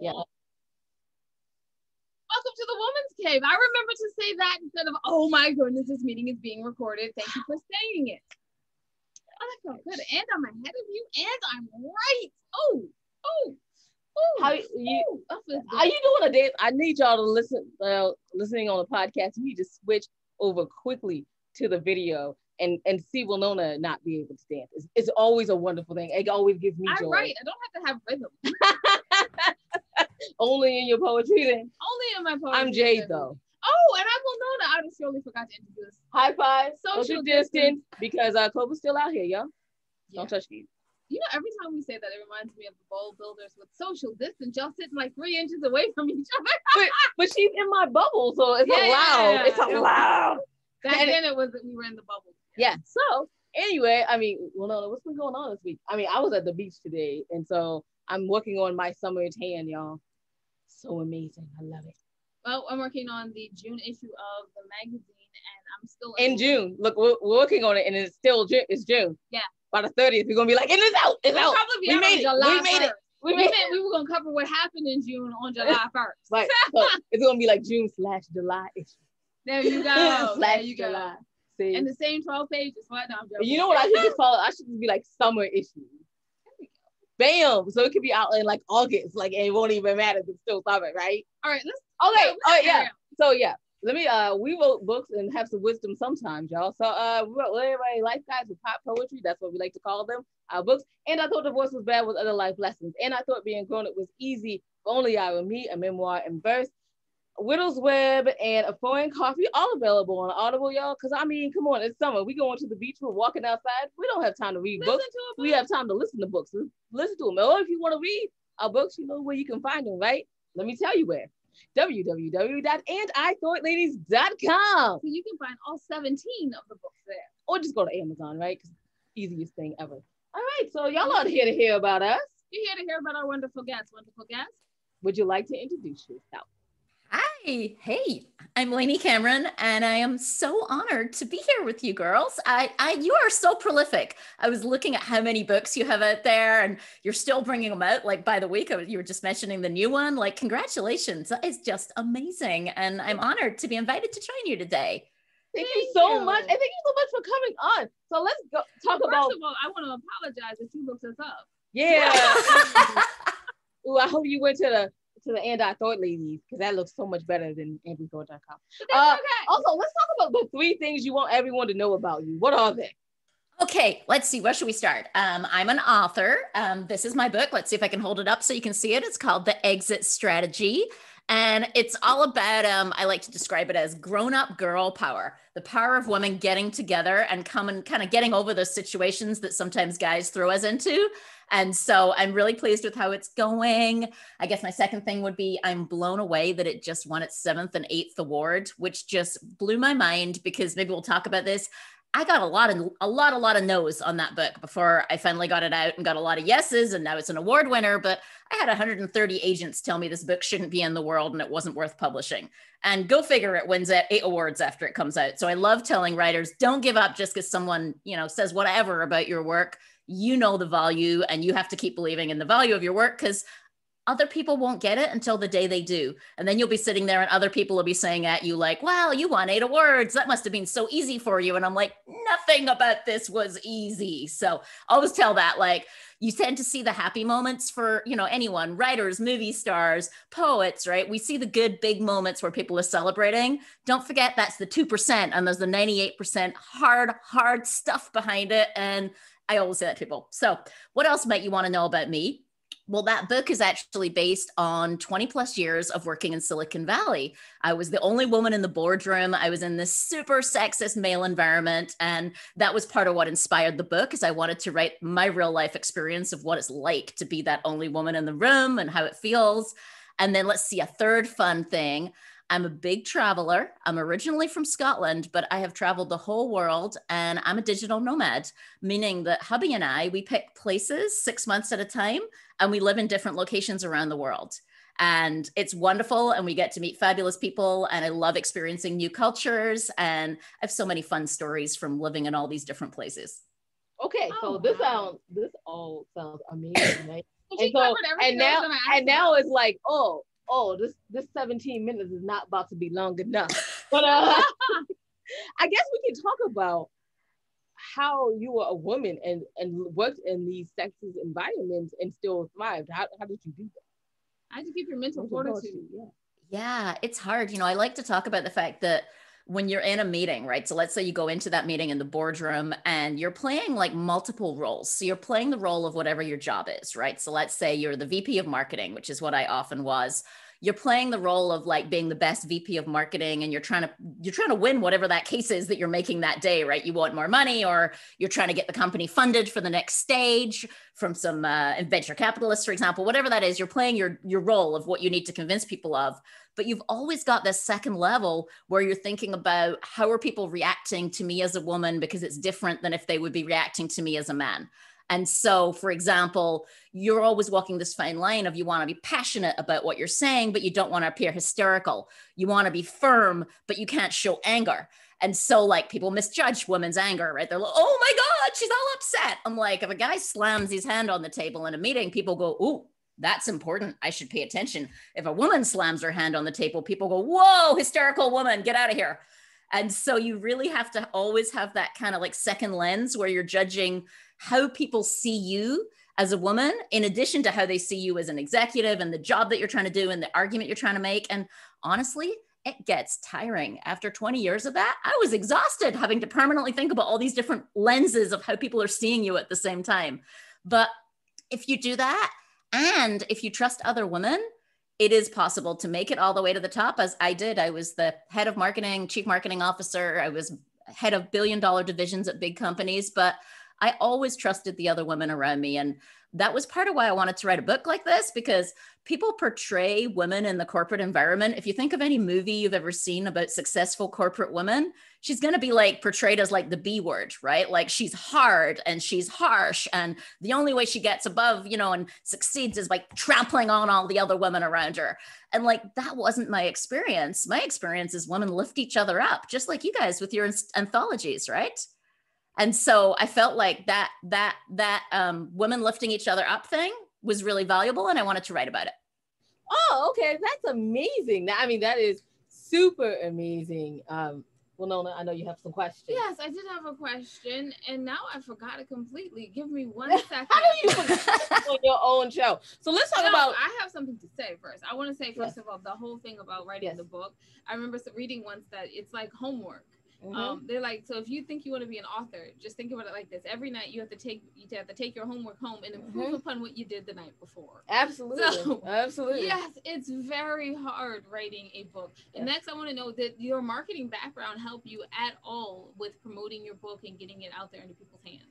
Yeah. Welcome to the Woman's Cave. I remember to say that instead of, oh my goodness, this meeting is being recorded. Thank you for saying it. Oh, that felt good. And I'm ahead of you, and I'm right. Oh. How you doing a dance? I need y'all to listen. Listening on the podcast, you need to switch over quickly to the video and see Winona not be able to dance. It's always a wonderful thing. It always gives me joy. I'm right. I don't have to have rhythm. Only in your poetry then. Only in my poetry. I'm Jade though. Oh, and I will know that I just surely forgot to introduce. High five. Social distance because Clover's still out here, y'all. Yeah. Don't touch me. You know, every time we say that, it reminds me of the bowl builders with social distance. Y'all sitting like 3 inches away from each other. but she's in my bubble, so it's allowed. Yeah. It's allowed. Back then, it was that we were in the bubble. Yeah. So anyway, I mean, Winona, what's been going on this week? I mean, I was at the beach today, and so I'm working on my summer tan, y'all. So amazing. I love it. Well, I'm working on the June issue of the magazine, and I'm still in June. Look, we're working on it, and it's still June. It's June. Yeah. By the 30th, we're gonna be like, and it's out. It's out. We made it. We were gonna cover what happened in June on July 1st. Right. So it's gonna be like June/July issue. There you go. There you go. July. See? And the same 12 pages. What? No, you know what I should just call it? I should just be like summer issue. Bam! So it could be out in like August, like, and it won't even matter if it's still summer, right? All right, yeah. So yeah, let me. We wrote books and have some wisdom sometimes, y'all. So we wrote Everybody Life Guides with pop poetry. That's what we like to call them. Our books. And I thought Divorce Was Bad with Other Life Lessons. And I thought Being Grown Up Was Easy. If Only I Were Me, a memoir in verse. Widow's Web and A Foreign Coffee, all available on Audible, y'all. Because I mean, come on, it's summer. We going to the beach, we're walking outside. We don't have time to read books. We have time to listen to books. Listen to them. Or if you want to read our books, you know where you can find them, right? Let me tell you where. www.andithoughladies.com. So you can find all 17 of the books there. Or just go to Amazon, right? Easiest thing ever. All right, so y'all are here to hear about us. You're here to hear about our wonderful guests. Would you like to introduce yourself? Hi, hey, I'm Lainey Cameron, and I am so honored to be here with you girls. You are so prolific. I was looking at how many books you have out there, and you're still bringing them out. Like by the week, you were just mentioning the new one. Like, congratulations, that is just amazing, and I'm honored to be invited to join you today. Thank you so much, and thank you so much for coming on. So let's go talk about. First of all, I want to apologize that you looked us up. Yeah. Ooh, I hope you went to the And I Thought Ladies, because that looks so much better than andithought.com. Okay. Also, let's talk about the 3 things you want everyone to know about you. What are they? Okay, let's see. Where should we start? I'm an author. This is my book. Let's see if I can hold it up so you can see it. It's called The Exit Strategy. And it's all about, I like to describe it as grown-up girl power, the power of women getting together and kind of getting over those situations that sometimes guys throw us into. And so I'm really pleased with how it's going. I guess my second thing would be I'm blown away that it just won its 7th and 8th award, which just blew my mind because maybe we'll talk about this. I got a lot of no's on that book before I finally got it out and got a lot of yeses, and now it's an award winner. But I had 130 agents tell me this book shouldn't be in the world and it wasn't worth publishing. And go figure, it wins 8 awards after it comes out. So I love telling writers, don't give up just because someone, says whatever about your work. You know the value, and you have to keep believing in the value of your work, because other people won't get it until the day they do. And then you'll be sitting there and other people will be saying at you like, well, you won 8 awards. That must have been so easy for you. And I'm like, nothing about this was easy. So I always tell that, like, you tend to see the happy moments for, anyone, writers, movie stars, poets, right? We see the good, big moments where people are celebrating. Don't forget that's the 2%, and there's the 98% hard stuff behind it. And I always say that to people. So what else might you want to know about me? Well, that book is actually based on 20 plus years of working in Silicon Valley. I was the only woman in the boardroom. I was in this super sexist male environment. And that was part of what inspired the book, is I wanted to write my real life experience of what it's like to be that only woman in the room and how it feels. And then let's see, a third fun thing. I'm a big traveler. I'm originally from Scotland, but I have traveled the whole world, and I'm a digital nomad, meaning that hubby and I, we pick places 6 months at a time, and we live in different locations around the world. And it's wonderful, and we get to meet fabulous people, and I love experiencing new cultures, and I have so many fun stories from living in all these different places. Okay, so this all sounds amazing, right? And so, and now it's like, oh, this 17 minutes is not about to be long enough. But I guess we can talk about how you were a woman and worked in these sexist environments and still thrived. How did you do that? How did you keep your mental fortitude? Yeah, it's hard. You know, I like to talk about the fact that when you're in a meeting, right? So let's say you go into that meeting in the boardroom and you're playing like multiple roles. So you're playing the role of whatever your job is, right? So let's say you're the VP of marketing, which is what I often was. You're playing the role of like being the best VP of marketing, and you're trying to win whatever that case is that you're making that day, right? You want more money, or you're trying to get the company funded for the next stage from some venture capitalists, for example, whatever that is. You're playing your role of what you need to convince people of. But you've always got this second level where you're thinking about, how are people reacting to me as a woman, because it's different than if they would be reacting to me as a man. And so, for example, you're always walking this fine line of, you want to be passionate about what you're saying, but you don't want to appear hysterical. You want to be firm, but you can't show anger. And so, like, people misjudge women's anger, right? They're like, oh my God, she's all upset. I'm like, if a guy slams his hand on the table in a meeting, people go, ooh, that's important. I should pay attention. If a woman slams her hand on the table, people go, whoa, hysterical woman, get out of here. And so you really have to always have that kind of like second lens where you're judging how people see you as a woman, in addition to how they see you as an executive and the job that you're trying to do and the argument you're trying to make. And honestly, it gets tiring. After 20 years of that, I was exhausted having to permanently think about all these different lenses of how people are seeing you at the same time. But if you do that, and if you trust other women, it is possible to make it all the way to the top, as I did. I was the head of marketing, chief marketing officer. I was head of billion-dollar divisions at big companies, but I always trusted the other women around me. And that was part of why I wanted to write a book like this, because people portray women in the corporate environment. If you think of any movie you've ever seen about successful corporate women, she's going to be like portrayed as like the B word, right? Like she's hard and she's harsh. And the only way she gets above, you know, and succeeds is by trampling on all the other women around her. And like, that wasn't my experience. My experience is women lift each other up, just like you guys with your anthologies, right? And so I felt like that women lifting each other up thing was really valuable, and I wanted to write about it. Oh, okay. That's amazing. I mean, that is super amazing. Well, Nona, I know you have some questions. Yes, I did have a question, and now I forgot it completely. Give me 1 second. How do you forget on your own show? So let's talk about... I have something to say first. I want to say, first of all, the whole thing about writing the book. I remember reading once that it's like homework. Mm-hmm. They're like, so if you think you want to be an author, just think about it like this: every night you have to take your homework home and improve upon what you did the night before. Absolutely. So, absolutely. Yes, it's very hard writing a book. And next, I want to know, that your marketing background help you at all with promoting your book and getting it out there into people's hands?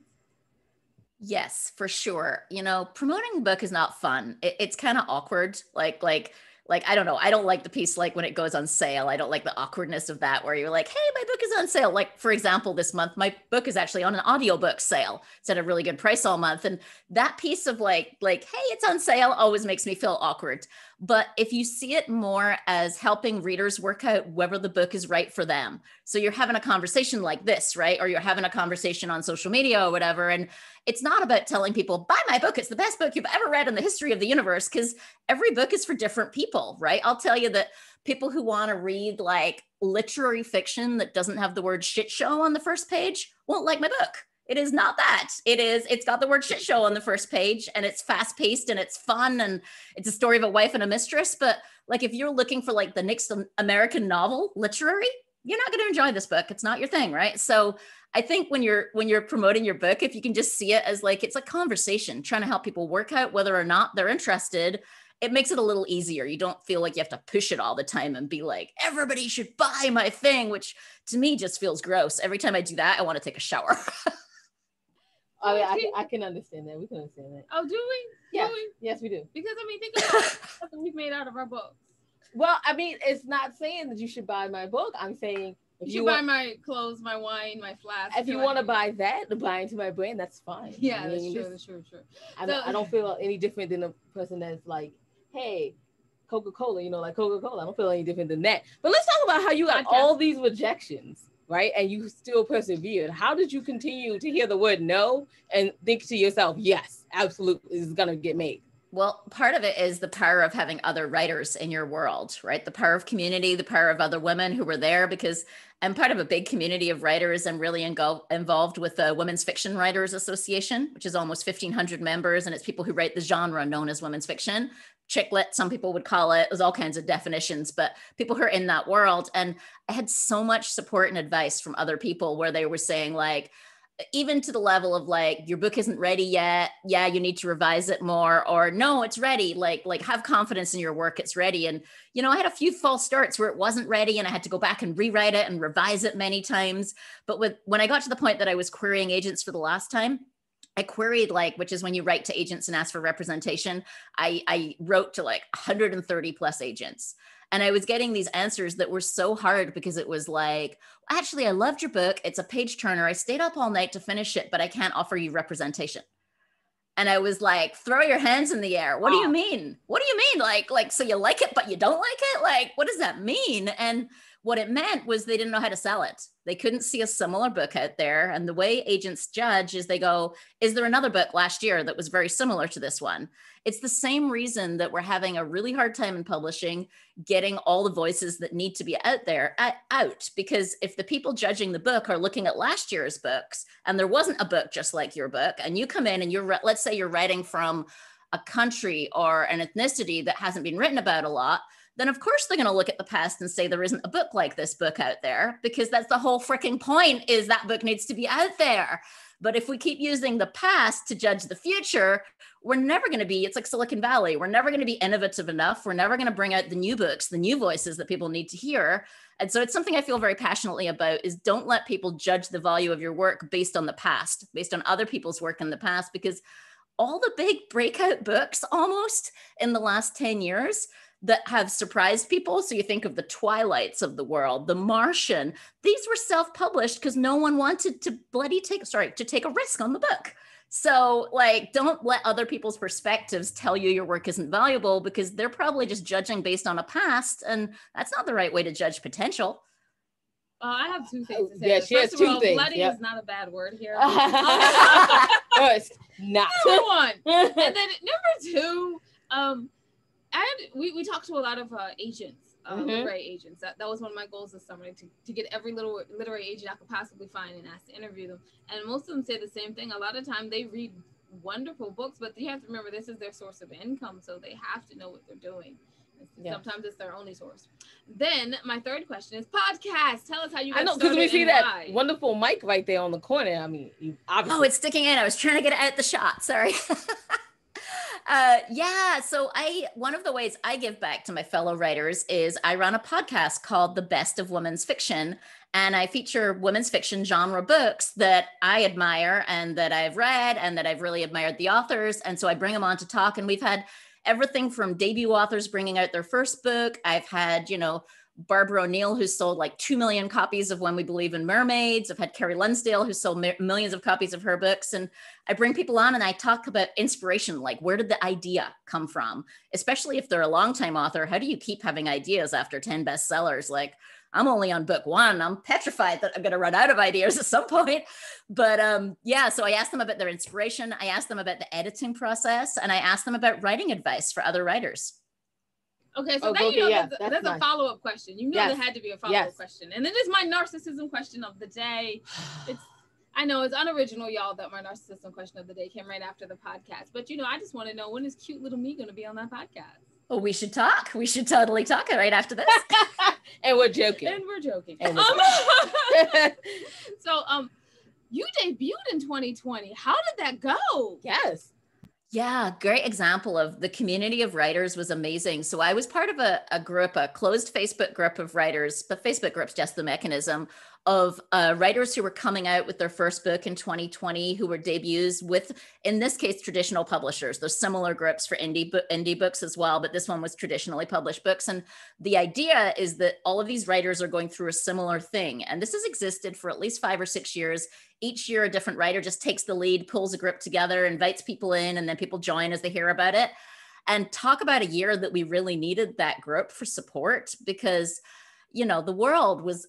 Yes, for sure. You know, promoting a book is not fun. It's kind of awkward. Like, I don't know. I don't like the piece, like when it goes on sale. I don't like the awkwardness of that, where you're like, hey, my book is on sale. Like, for example, this month, my book is actually on an audiobook sale. It's at a really good price all month. And that piece of like, hey, it's on sale always makes me feel awkward. But if you see it more as helping readers work out whether the book is right for them. So you're having a conversation like this, right? Or you're having a conversation on social media or whatever. And it's not about telling people, buy my book, it's the best book you've ever read in the history of the universe, because every book is for different people, right? I'll tell you that people who want to read like literary fiction that doesn't have the word shit show on the first page won't like my book. It is not that. It's got the word shit show on the first page, and it's fast paced and it's fun, and it's a story of a wife and a mistress. But like, if you're looking for like the next American novel, literary, you're not going to enjoy this book. It's not your thing, right? So I think when you're promoting your book, if you can just see it as like, it's a conversation, trying to help people work out whether or not they're interested, it makes it a little easier. You don't feel like you have to push it all the time and be like, everybody should buy my thing, which to me just feels gross. Every time I do that, I want to take a shower. I can understand that. We can understand that. Oh, do we? Yeah. Do we? Yes, we do. Because I mean, think about something we've made out of our books. Well, I mean, it's not saying that you should buy my book. I'm saying if you buy my clothes, my wine, my flask. If you want to buy that, buy into my brand, that's fine. Yeah, that's true. I don't feel any different than a person that's like, hey, Coca-Cola, you know, like Coca-Cola. I don't feel any different than that. But let's talk about how you got all these rejections, right? And you still persevered. How did you continue to hear the word no and think to yourself, yes, absolutely, this is going to get made? Well, part of it is the power of having other writers in your world, right? The power of community, the power of other women who were there, because I'm part of a big community of writers. I'm really involved with the Women's Fiction Writers Association, which is almost 1,500 members. And it's people who write the genre known as women's fiction. Chick lit, some people would call it. There's all kinds of definitions, but people who are in that world. And I had so much support and advice from other people where they were saying like, even to the level of like, your book isn't ready yet. Yeah, you need to revise it more, or no, it's ready. Like have confidence in your work. It's ready. And, I had a few false starts where it wasn't ready and I had to go back and rewrite it and revise it many times. But when I got to the point that I was querying agents for the last time, I queried which is when you write to agents and ask for representation. I wrote to 130 plus agents. And I was getting these answers that were so hard because it was like, actually, I loved your book. It's a page turner. I stayed up all night to finish it, but I can't offer you representation. And I was like, throw your hands in the air. What do you mean? What do you mean? So you like it, but you don't like it? What does that mean? And what it meant was they didn't know how to sell it. They couldn't see a similar book out there. And the way agents judge is they go, is there another book last year that was very similar to this one? It's the same reason that we're having a really hard time in publishing, getting all the voices that need to be out there out. Because if the people judging the book are looking at last year's books, and there wasn't a book just like your book, and you come in and let's say you're writing from a country or an ethnicity that hasn't been written about a lot, then of course they're going to look at the past and say there isn't a book like this book out there, because that's the whole freaking point, is that book needs to be out there. But if we keep using the past to judge the future, we're never going to be, it's like Silicon Valley. We're never going to be innovative enough. We're never going to bring out the new books, the new voices that people need to hear. And so it's something I feel very passionately about, is don't let people judge the value of your work based on the past, based on other people's work in the past, because all the big breakout books almost in the last 10 years that have surprised people. So you think of the Twilights of the world, The Martian, these were self-published because no one wanted to take a risk on the book. So don't let other people's perspectives tell you your work isn't valuable, because they're probably just judging based on a past. And that's not the right way to judge potential. I have two things to say. Yeah, she has two things. Bloody is not a bad word here. It's not. Number one. And then number two, we talked to a lot of agents, literary agents. That was one of my goals this summer, to get every little literary agent I could possibly find and ask to interview them. And most of them say the same thing. A lot of time they read wonderful books, but you have to remember this is their source of income, so they have to know what they're doing. Yeah. Sometimes it's their only source. Then my third question is podcast. Tell us how you got started. I know, because we see that wonderful mic right there on the corner. I mean, obviously. Oh, it's sticking in. I was trying to get it out the shot. Sorry. So one of the ways I give back to my fellow writers is I run a podcast called The Best of Women's Fiction. And I feature women's fiction genre books that I admire and that I've read and that I've really admired the authors. And so I bring them on to talk. And we've had everything from debut authors bringing out their first book. I've had, Barbara O'Neill, who sold 2 million copies of When We Believe in Mermaids. I've had Carrie Lunsdale, who sold millions of copies of her books. And I bring people on and I talk about inspiration, where did the idea come from? Especially if they're a longtime author, how do you keep having ideas after 10 bestsellers? I'm only on book 1. I'm petrified that I'm going to run out of ideas at some point. But so I asked them about their inspiration. I asked them about the editing process, and I asked them about writing advice for other writers. Okay, so that's a follow-up question. There had to be a follow-up question. And then there's my narcissism question of the day. I know it's unoriginal, y'all, that my narcissism question of the day came right after the podcast. But, I just want to know, when is cute little me going to be on that podcast? Oh, we should talk. We should totally talk right after this. And we're joking. So, you debuted in 2020. How did that go? Yes. Yeah, great example of the community of writers was amazing. So I was part of a group, a closed Facebook group of writers, but Facebook group's just the mechanism of writers who were coming out with their first book in 2020, who were debuts with, in this case, traditional publishers. There's similar groups for indie books as well, but this one was traditionally published books. And the idea is that all of these writers are going through a similar thing. And this has existed for at least 5 or 6 years. Each year, a different writer just takes the lead, pulls a group together, invites people in, and then people join as they hear about it. And talk about a year that we really needed that group for support, because the world was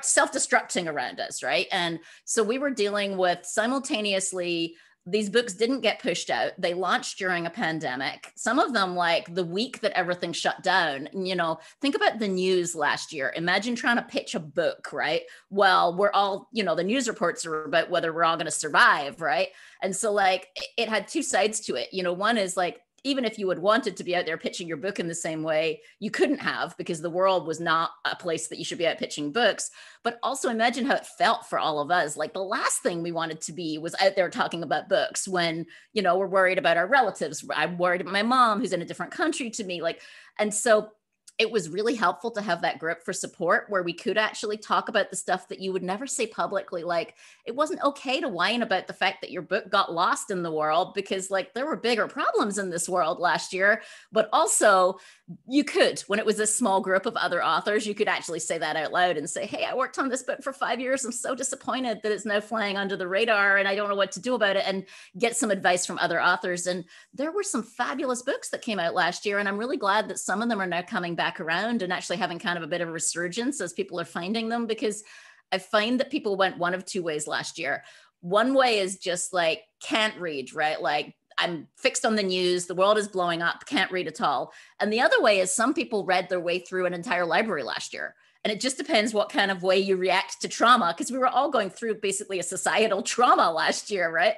self-destructing around us, right? And so we were dealing with simultaneously these books didn't get pushed out. They launched during a pandemic. Some of them, like the week that everything shut down. You know, think about the news last year. Imagine trying to pitch a book, right? Well, we're all, you know, the news reports are about whether we're all going to survive, right? And so like it had two sides to it. You know, one is like, even if you had wanted to be out there pitching your book in the same way, you couldn't have, because the world was not a place that you should be out pitching books. But also imagine how it felt for all of us. Like the last thing we wanted to be was out there talking about books when, you know, we're worried about our relatives. I'm worried about my mom who's in a different country to me. Like, and so it was really helpful to have that group for support where we could actually talk about the stuff that you would never say publicly. Like it wasn't okay to whine about the fact that your book got lost in the world, because like there were bigger problems in this world last year, but also you could, when it was a small group of other authors, you could actually say that out loud and say, hey, I worked on this book for 5 years. I'm so disappointed that it's now flying under the radar and I don't know what to do about it, and get some advice from other authors. And there were some fabulous books that came out last year. And I'm really glad that some of them are now coming back around and actually having kind of a bit of a resurgence as people are finding them, because I find that people went one of two ways last year. One way is just like, can't read, right? Like I'm fixed on the news, the world is blowing up, can't read at all. And the other way is some people read their way through an entire library last year. And it just depends what kind of way you react to trauma, because we were all going through basically a societal trauma last year, right?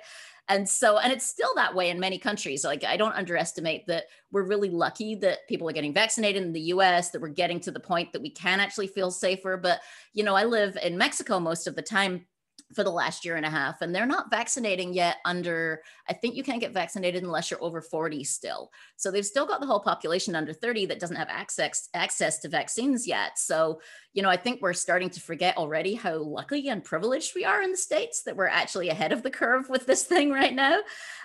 And so, and it's still that way in many countries. Like, I don't underestimate that we're really lucky that people are getting vaccinated in the US, that we're getting to the point that we can actually feel safer. But, you know, I live in Mexico most of the time for the last year and a half, and they're not vaccinating yet under, I think you can't get vaccinated unless you're over 40 still. So they've still got the whole population under 30 that doesn't have access to vaccines yet. So, you know, I think we're starting to forget already how lucky and privileged we are in the States, that we're actually ahead of the curve with this thing right now.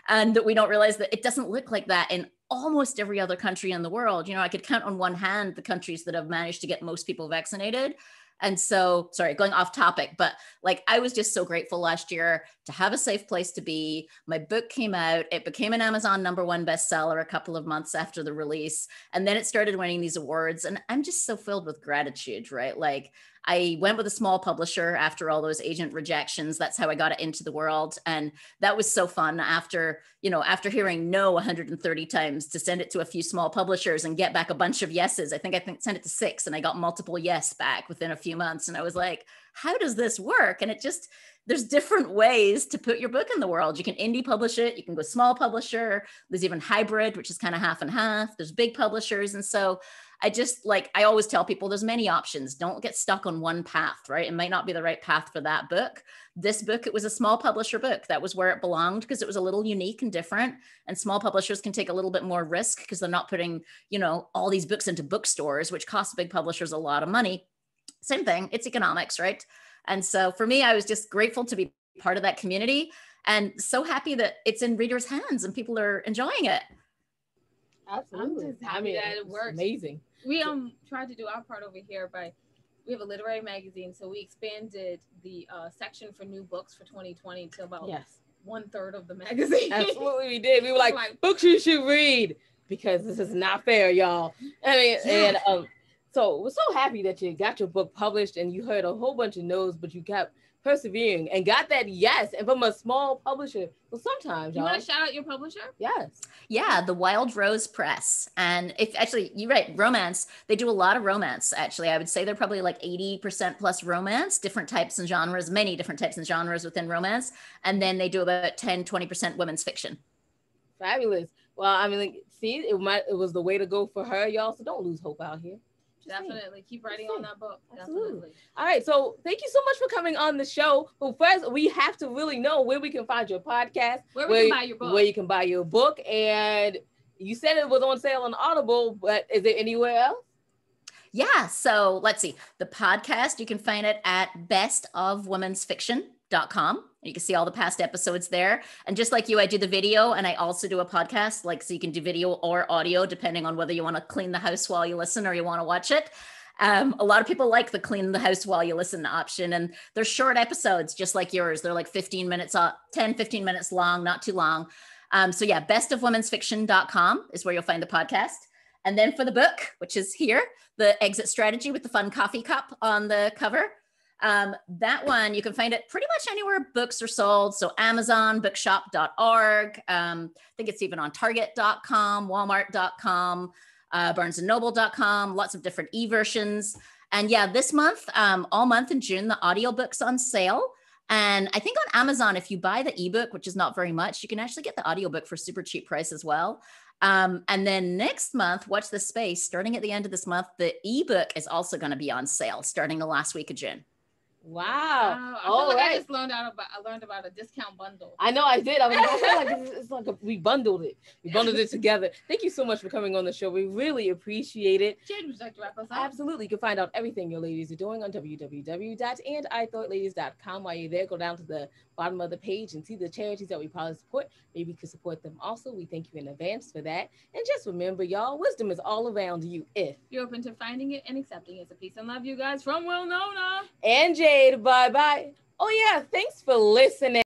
And that we don't realize that it doesn't look like that in almost every other country in the world. You know, I could count on one hand the countries that have managed to get most people vaccinated. And so, sorry, going off topic, but like, I was just so grateful last year to have a safe place to be. My book came out, it became an Amazon #1 bestseller a couple of months after the release. And then it started winning these awards. And I'm just so filled with gratitude, right? Like, I went with a small publisher after all those agent rejections. That's how I got it into the world. And that was so fun after, you know, after hearing no 130 times, to send it to a few small publishers and get back a bunch of yeses. I think sent it to 6 and I got multiple yes back within a few months. And I was like, how does this work? And it just, there's different ways to put your book in the world. You can indie publish it. You can go small publisher. There's even hybrid, which is kind of half and half. There's big publishers. And so I just like, I always tell people there's many options. Don't get stuck on one path, right? It might not be the right path for that book. This book, it was a small publisher book. That was where it belonged because it was a little unique and different. And small publishers can take a little bit more risk because they're not putting, you know, all these books into bookstores, which costs big publishers a lot of money. Same thing, it's economics, right? And so for me, I was just grateful to be part of that community and so happy that it's in readers' hands and people are enjoying it. Absolutely. I mean, that it works. Amazing. We tried to do our part over here by, we have a literary magazine, so we expanded the section for new books for 2020 to about 1/3 of the magazine. Absolutely, we did. We were like books you should read, because this is not fair, y'all. I mean, and so we're so happy that you got your book published and you heard a whole bunch of no's, but you kept persevering and got that yes, and from a small publisher. Well, sometimes you want to shout out your publisher? Yes. Yeah, the Wild Rose Press. And if actually, you're right, romance, they do a lot of romance. Actually, I would say they're probably like 80% plus romance, different types and genres, many different types and genres within romance. And then they do about 10-20% women's fiction. Fabulous. Well, I mean, like, see, it was the way to go for her, y'all. So don't lose hope out here. Definitely keep writing on that book. Absolutely. Definitely. All right, so thank you so much for coming on the show. But first, we have to really know where we can find your podcast, where we can buy your book, where you can buy your book. And you said it was on sale on Audible, but is it anywhere else? Yeah, so let's see. The podcast, you can find it at bestofwomensfiction.com. You can see all the past episodes there. And just like you, I do the video and I also do a podcast, like, so you can do video or audio, depending on whether you want to clean the house while you listen or you want to watch it. A lot of people like the clean the house while you listen option, and they're short episodes, just like yours. They're like 15 minutes, 10, 15 minutes long, not too long. So yeah, bestofwomensfiction.com is where you'll find the podcast. And then for the book, which is here, the Exit Strategy with the fun coffee cup on the cover. That one, you can find it pretty much anywhere books are sold. So Amazon, bookshop.org. I think it's even on target.com, walmart.com, barnesandnoble.com, lots of different e-versions. And yeah, this month, all month in June, the audiobook's on sale. And I think on Amazon, if you buy the ebook, which is not very much, you can actually get the audiobook for super cheap price as well. And then next month, watch this space, starting at the end of this month, the ebook is also going to be on sale starting the last week of June. Wow. I feel like I just learned about a discount bundle. I know I did. I feel like it's like we bundled it. We bundled it together. Thank you so much for coming on the show. We really appreciate it. Jade, would you like to wrap us up? Absolutely. You can find out everything your ladies are doing on www.andithoughladies.com. While you're there, go down to the bottom of the page and see the charities that we probably support. Maybe you can support them also. We thank you in advance for that. And just remember, y'all, wisdom is all around you if you're open to finding it and accepting it. So peace and love, you guys, from Will Nona and Jade. Bye-bye. Oh, yeah. Thanks for listening.